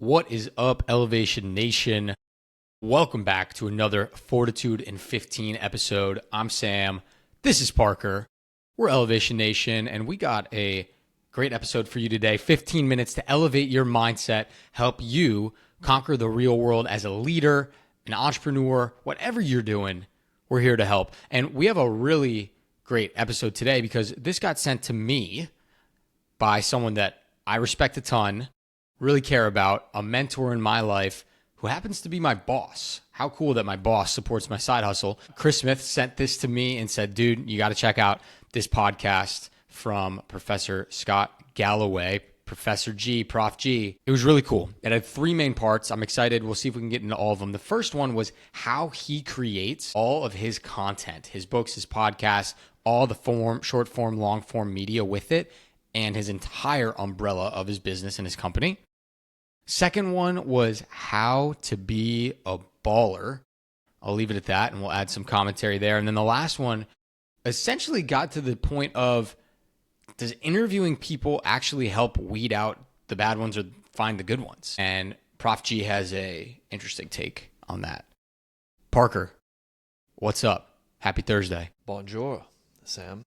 What is up, Elevation Nation? Welcome back to another Fortitude in 15 episode. I'm Sam. This is Parker. We're Elevation Nation, and we got a great episode for you today. 15 minutes to elevate your mindset, help you conquer the real world as a leader, an entrepreneur, whatever you're doing, we're here to help. And we have a really great episode today because this got sent to me by someone that I respect a ton, really care about, a mentor in my life who happens to be my boss. How cool that my boss supports my side hustle. Chris Smith sent this to me and said, dude, you got to check out this podcast from Professor Scott Galloway, Professor G, Prof G. It was really cool. It had three main parts. I'm excited. We'll see if we can get into all of them. The first one was how he creates all of his content, his books, his podcasts, all the short form, long form media with it, and his entire umbrella of his business and his company. Second one was how to be a baller. I'll leave it at that, and we'll add some commentary there. And then the last one essentially got to the point of, does interviewing people actually help weed out the bad ones or find the good ones? And Prof G has a interesting take on that. Parker, what's up? Happy Thursday. Bonjour, Sam.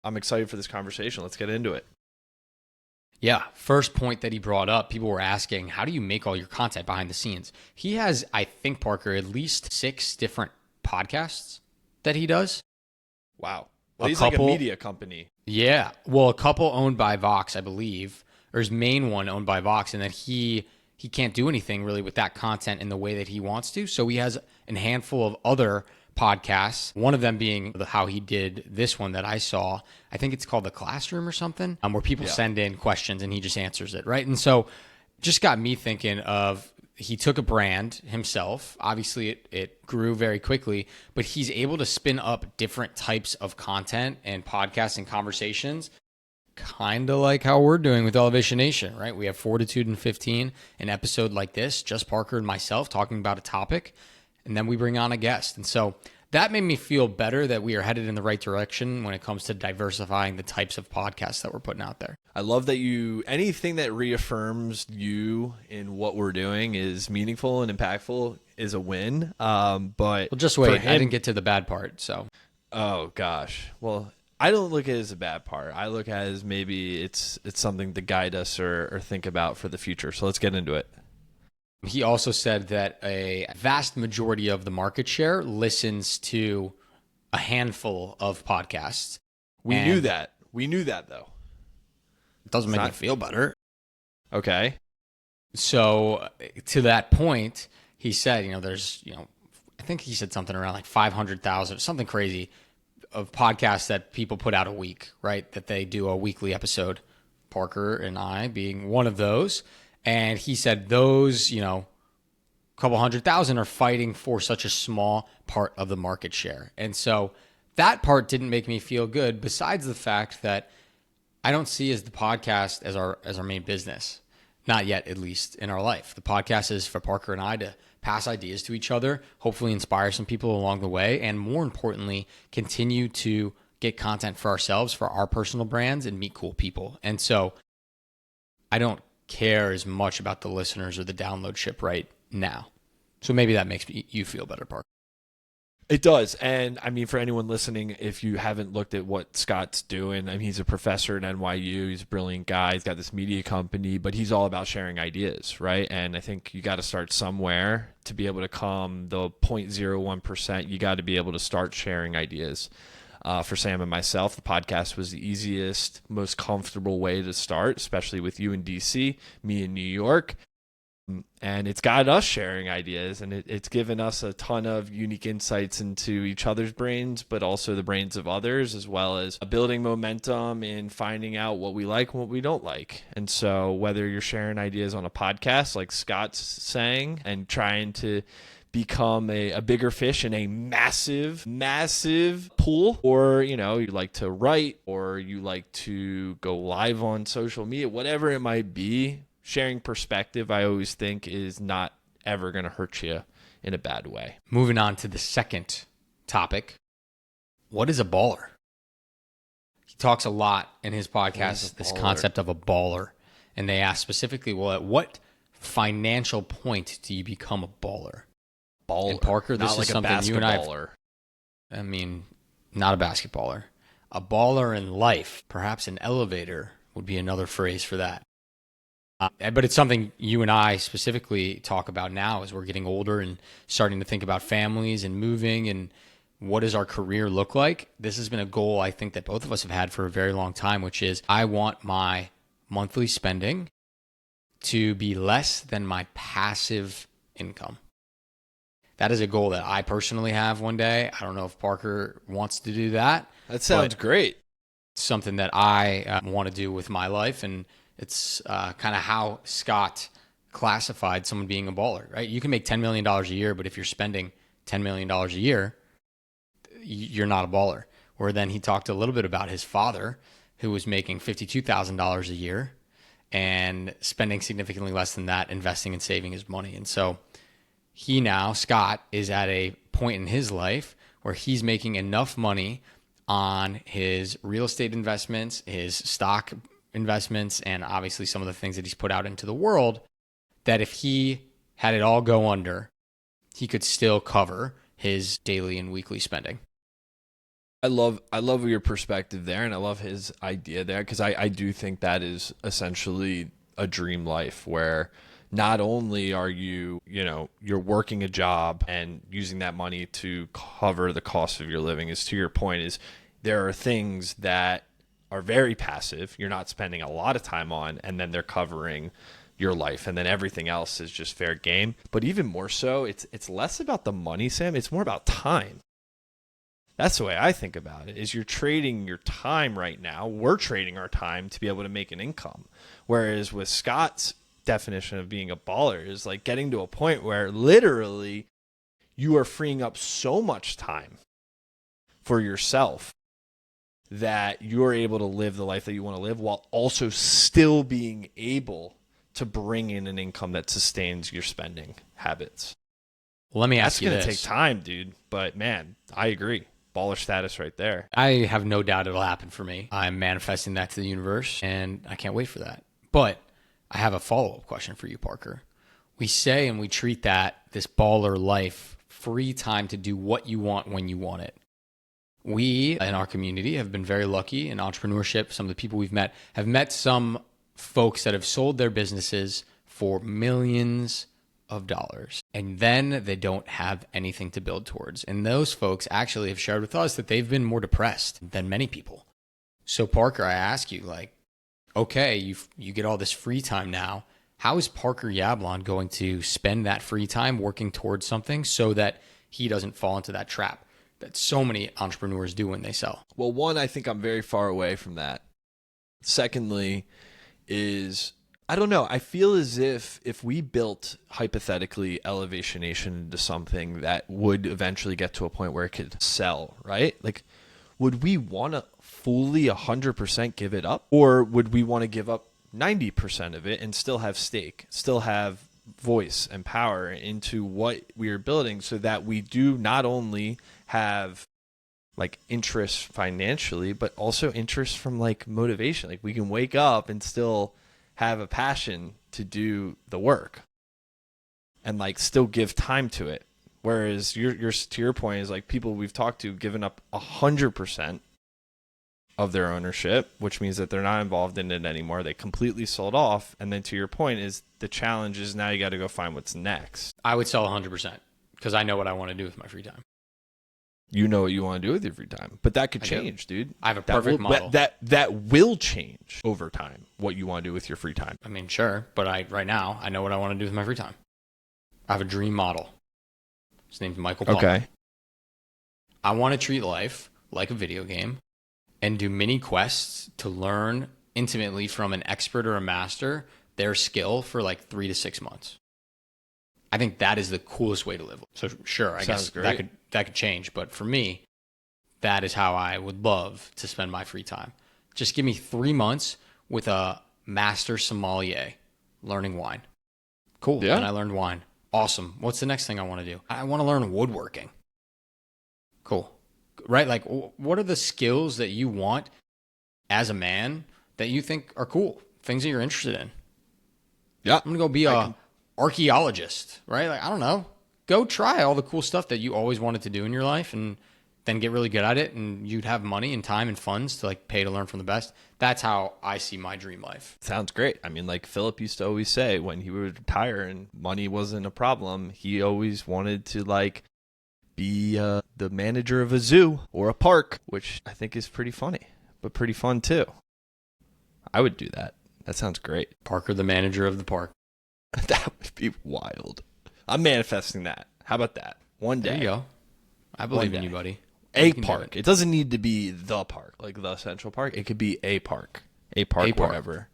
I'm excited for this conversation. Let's get into it. Yeah, first point that he brought up, people were asking, how do you make all your content behind the scenes? He has, I think, Parker, at least 6 different podcasts that he does. Wow. Well, he's like a media company. Yeah. Well, a couple owned by Vox, I believe, or his main one owned by Vox, and that he can't do anything really with that content in the way that he wants to. So he has a handful of other podcasts, one of them being how he did this one that I saw. I think it's called The Classroom or something, where people send in questions and he just answers it, right? And so just got me thinking of, he took a brand himself. Obviously, it grew very quickly, but he's able to spin up different types of content and podcasts and conversations, kind of like how we're doing with Elevation Nation, right? We have Fortitude in 15, an episode like this, just Parker and myself talking about a topic, and then we bring on a guest. And so that made me feel better that we are headed in the right direction when it comes to diversifying the types of podcasts that we're putting out there. I love that anything that reaffirms you in what we're doing is meaningful and impactful is a win. But well, just wait, I didn't get to the bad part. So, oh gosh, well, I don't look at it as a bad part. I look at it as maybe it's something to guide us or think about for the future. So let's get into it. He also said that a vast majority of the market share listens to a handful of podcasts. We knew that. We knew that, though. It doesn't make me feel better. Okay. So to that point, he said, there's, I think he said something around like 500,000, something crazy, of podcasts that people put out a week, right? That they do a weekly episode. Parker and I being one of those. And he said those, a couple 100,000 are fighting for such a small part of the market share. And so that part didn't make me feel good, besides the fact that I don't see as the podcast as our main business. Not yet, at least in our life. The podcast is for Parker and I to pass ideas to each other, hopefully inspire some people along the way, and more importantly, continue to get content for ourselves, for our personal brands, and meet cool people. And so I don't care as much about the listeners or the downloadship right now. So maybe that makes you feel better, Parker. It does. And I mean, for anyone listening, if you haven't looked at what Scott's doing, I mean, he's a professor at NYU. He's a brilliant guy. He's got this media company, but he's all about sharing ideas, right? And I think you got to start somewhere to be able to come the 0.01%. You got to be able to start sharing ideas. For Sam and myself, the podcast was the easiest, most comfortable way to start, especially with you in DC, me in New York. And it's got us sharing ideas, and it's given us a ton of unique insights into each other's brains, but also the brains of others, as well as building momentum in finding out what we like and what we don't like. And so whether you're sharing ideas on a podcast like Scott's saying and trying to become a bigger fish in a massive pool, or you like to write, or you like to go live on social media, whatever it might be, sharing perspective, I always think, is not ever going to hurt you in a bad way. Moving on to the second topic. What is a baller? He talks a lot in his podcast, this concept of a baller. And they ask specifically, well, at what financial point do you become a baller? Baller. And Parker, this is like something you and I mean, not a basketballer. A baller in life, perhaps an elevator would be another phrase for that. But it's something you and I specifically talk about now as we're getting older and starting to think about families and moving and what does our career look like. This has been a goal I think that both of us have had for a very long time, which is I want my monthly spending to be less than my passive income. That is a goal that I personally have one day. I don't know if Parker wants to do that. That sounds great. It's something that I want to do with my life, and it's kind of how Scott classified someone being a baller, right? You can make $10 million a year, but if you're spending $10 million a year, you're not a baller. Where then he talked a little bit about his father, who was making $52,000 a year and spending significantly less than that, investing and saving his money. And so he now, Scott, is at a point in his life where he's making enough money on his real estate investments, his stock investments, and obviously some of the things that he's put out into the world, that if he had it all go under, he could still cover his daily and weekly spending. I love your perspective there, and I love his idea there, because I do think that is essentially a dream life where not only are you're working a job and using that money to cover the cost of your living, is to your point, is there are things that are very passive, you're not spending a lot of time on, and then they're covering your life, and then everything else is just fair game. But even more so, it's less about the money, Sam, it's more about time. That's the way I think about it, is you're trading your time right now. We're trading our time to be able to make an income. Whereas with Scott's definition of being a baller is like getting to a point where literally you are freeing up so much time for yourself that you're able to live the life that you want to live while also still being able to bring in an income that sustains your spending habits. Well, let me ask you this. That's going to take time, dude. But man, I agree. Baller status right there. I have no doubt it'll happen for me. I'm manifesting that to the universe, and I can't wait for that. But I have a follow-up question for you, Parker. We say and we treat that this baller life, free time to do what you want when you want it. We in our community have been very lucky in entrepreneurship. Some of the people we've met have met some folks that have sold their businesses for millions of dollars, and then they don't have anything to build towards. And those folks actually have shared with us that they've been more depressed than many people. So Parker, I ask you, like, okay, you get all this free time now. How is Parker Yablon going to spend that free time working towards something so that he doesn't fall into that trap that so many entrepreneurs do when they sell? Well, one, I think I'm very far away from that. Secondly is, I don't know, I feel as if we built, hypothetically, Elevation Nation into something that would eventually get to a point where it could sell, right? Like, would we want to fully 100% give it up? Or would we want to give up 90% of it and still have stake, still have voice and power into what we are building, so that we do not only have like interest financially, but also interest from like motivation. Like we can wake up and still have a passion to do the work and like still give time to it. Whereas you're to your point is like people we've talked to giving up 100% of their ownership, which means that they're not involved in it anymore. They completely sold off. And then to your point is the challenge is now you got to go find what's next. I would sell 100% because I know what I want to do with my free time. You know what you want to do with your free time, but that could I do. change, dude. I have a perfect model. That will change over time. What you want to do with your free time. I mean, sure, but right now I know what I want to do with my free time. I have a dream model. His name's Michael Paul. Okay. I want to treat life like a video game and do mini quests to learn intimately from an expert or a master their skill for like 3 to 6 months. I think that is the coolest way to live. So sure, I guess that could change, but for me, that is how I would love to spend my free time. Just give me 3 months with a master sommelier learning wine. Cool. Yeah. And I learned wine. Awesome. What's the next thing I want to do? I want to learn woodworking. Cool. Right? Like, what are the skills that you want as a man that you think are cool? Things that you're interested in. Yeah. I'm going to go be a archaeologist, right? Like, I don't know. Go try all the cool stuff that you always wanted to do in your life and then get really good at it, and you'd have money and time and funds to like pay to learn from the best. That's how I see my dream life. Sounds great. I mean, like Philip used to always say when he would retire and money wasn't a problem, he always wanted to like be the manager of a zoo or a park, which I think is pretty funny, but pretty fun too. I would do that. That sounds great. Parker, the manager of the park. That would be wild. I'm manifesting that. How about that? One day. There you go. I believe in you, buddy. A park. It doesn't need to be the park, like the Central Park. It could be a park. A park wherever.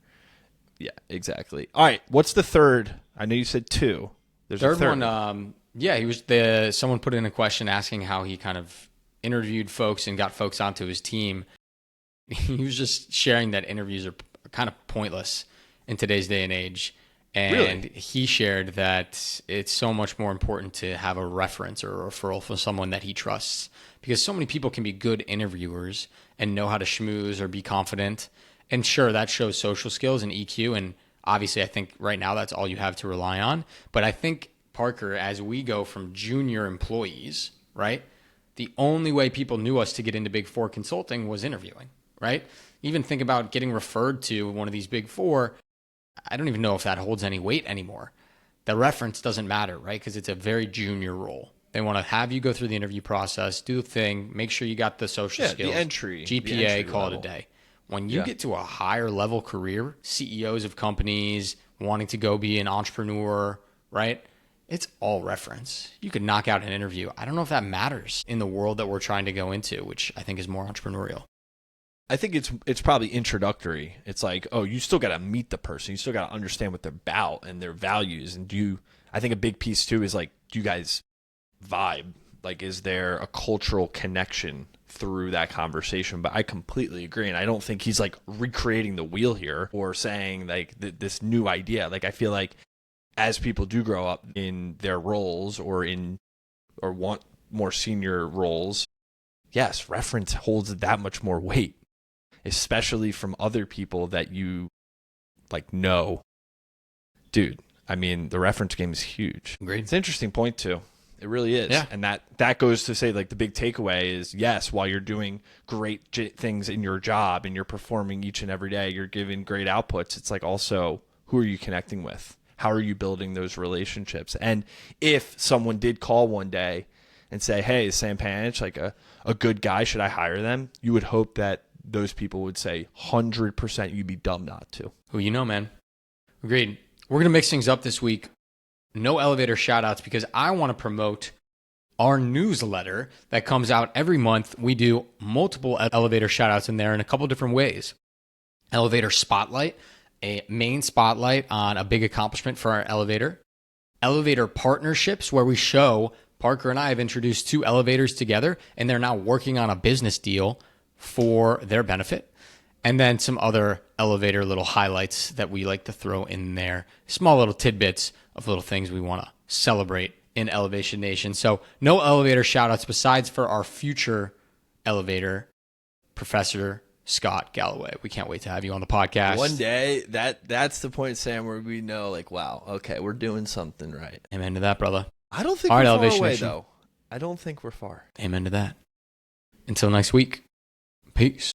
Yeah, exactly. All right. What's the third? I know you said 2. There's a third one. Yeah, he was someone put in a question asking how he kind of interviewed folks and got folks onto his team. He was just sharing that interviews are kind of pointless in today's day and age. And he shared that it's so much more important to have a reference or a referral from someone that he trusts, because so many people can be good interviewers and know how to schmooze or be confident. And sure, that shows social skills and EQ. And obviously, I think right now that's all you have to rely on. But I think, Parker, as we go from junior employees, right, the only way people knew us to get into Big Four consulting was interviewing, right? Even think about getting referred to one of these Big Four. I don't even know if that holds any weight anymore. The reference doesn't matter, right? Because it's a very junior role. They want to have you go through the interview process, do the thing, make sure you got the social skills, the entry, GPA, call it a day. When you get to a higher level career, CEOs of companies wanting to go be an entrepreneur, right? It's all reference. You could knock out an interview. I don't know if that matters in the world that we're trying to go into, which I think is more entrepreneurial. I think it's probably introductory. It's like, oh, you still got to meet the person. You still got to understand what they're about and their values. And I think a big piece too is like, do you guys vibe? Like, is there a cultural connection through that conversation? But I completely agree. And I don't think he's like recreating the wheel here or saying like this new idea. Like, I feel like as people do grow up in their roles or want more senior roles, yes, reference holds that much more weight, especially from other people that you like know. Dude, I mean, the reference game is huge. Agreed. It's an interesting point too. It really is. Yeah. And that goes to say like the big takeaway is, yes, while you're doing great things in your job and you're performing each and every day, you're giving great outputs. It's like also, who are you connecting with? How are you building those relationships? And if someone did call one day and say, hey, is Sam Panitch like a good guy? Should I hire them? You would hope that those people would say 100% you'd be dumb not to. Who you know, man. Agreed. We're going to mix things up this week. No elevator shout outs because I want to promote our newsletter that comes out every month. We do multiple elevator shout outs in there in a couple different ways. Elevator Spotlight, a main spotlight on a big accomplishment for our elevator. Elevator Partnerships, where we show Parker and I have introduced 2 elevators together and they're now working on a business deal for their benefit. And then some other elevator little highlights that we like to throw in there. Small little tidbits of little things we want to celebrate in Elevation Nation. So no elevator shout outs besides for our future elevator, Professor Scott Galloway. We can't wait to have you on the podcast. One day, that's the point, Sam, where we know like, wow, okay, we're doing something right. Amen to that, brother. I don't think all we're right, far Elevation away, Nation. though. I don't think we're far. Amen to that. Until next week. Peace.